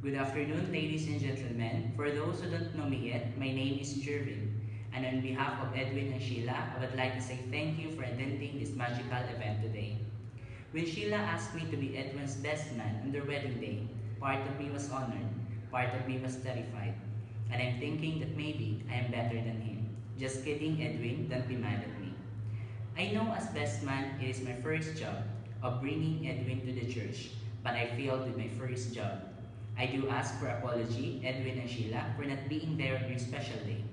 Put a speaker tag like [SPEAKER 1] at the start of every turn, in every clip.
[SPEAKER 1] Good afternoon, ladies and gentlemen. For those who don't know me yet, my name is Jervin. And on behalf of Edwin and Sheila, I would like to say thank you for attending this magical event today. When Sheila asked me to be Edwin's best man on their wedding day, part of me was honored, part of me was terrified. And I'm thinking that maybe I am better than him. Just kidding, Edwin, don't be mad at me. I know as best man, it is my first job of bringing Edwin to the church, but I failed with my first job. I do ask for apology, Edwin and Sheila, for not being there on your special day.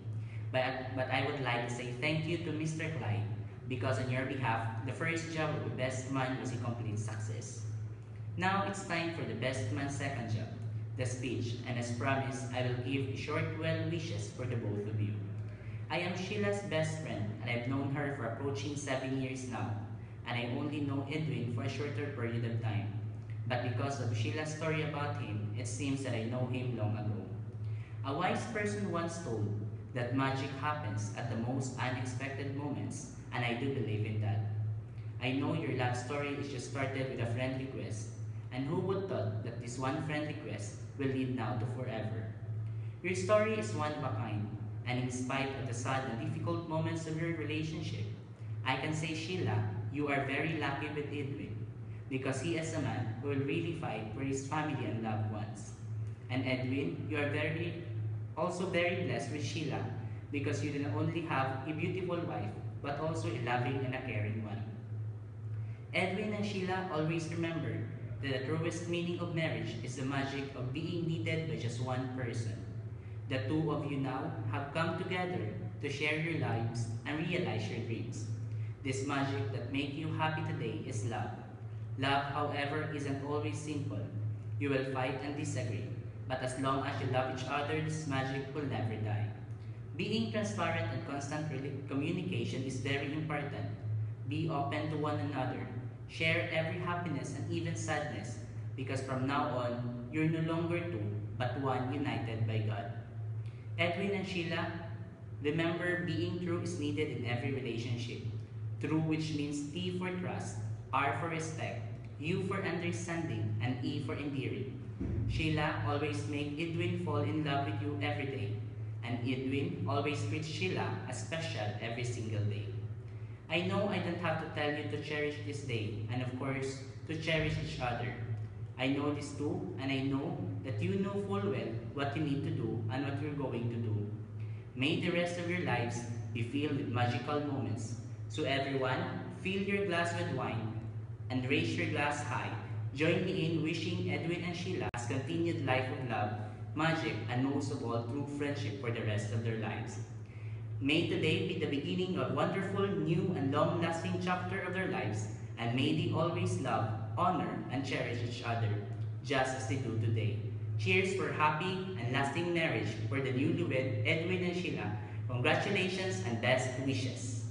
[SPEAKER 1] But I would like to say thank you to Mr. Clyde, because on your behalf, the first job of the best man was a complete success. Now it's time for the best man's second job, the speech, and as promised, I will give short well wishes for the both of you. I am Sheila's best friend, and I've known her for approaching 7 years now, and I only know Edwin for a shorter period of time. But because of Sheila's story about him, it seems that I know him long ago. A wise person once told that magic happens at the most unexpected moments, and I do believe in that. I know your love story is just started with a friend request, and who would thought that this one friend request will lead now to forever. Your story is one of a kind, and in spite of the sad and difficult moments of your relationship, I can say, Sheila, you are very lucky with Edwin, because he is a man who will really fight for his family and loved ones. And Edwin, you are also very blessed with Sheila, because you not only have a beautiful wife, but also a loving and a caring one. Edwin and Sheila always remember that the truest meaning of marriage is the magic of being needed by just one person. The two of you now have come together to share your lives and realize your dreams. This magic that makes you happy today is love. Love, however, isn't always simple. You will fight and disagree, but as long as you love each other, this magic will never die. Being transparent and constant communication is very important. Be open to one another. Share every happiness and even sadness, because from now on, you're no longer two, but one united by God. Edwin and Sheila, remember being true is needed in every relationship. True, which means T for trust, R for respect, U for understanding, and E for endearing. Sheila, always make Edwin fall in love with you every day, and Edwin always treats Sheila as special every single day. I know I don't have to tell you to cherish this day, and of course, to cherish each other. I know this too, and I know that you know full well what you need to do and what you're going to do. May the rest of your lives be filled with magical moments. So everyone, fill your glass with wine and raise your glass high. Join me in wishing Edwin and Sheila's continued life of love, magic, and most of all, true friendship for the rest of their lives. May today be the beginning of a wonderful, new, and long-lasting chapter of their lives, and may they always love, honor, and cherish each other, just as they do today. Cheers for happy and lasting marriage for the newlywed Edwin and Sheila. Congratulations and best wishes.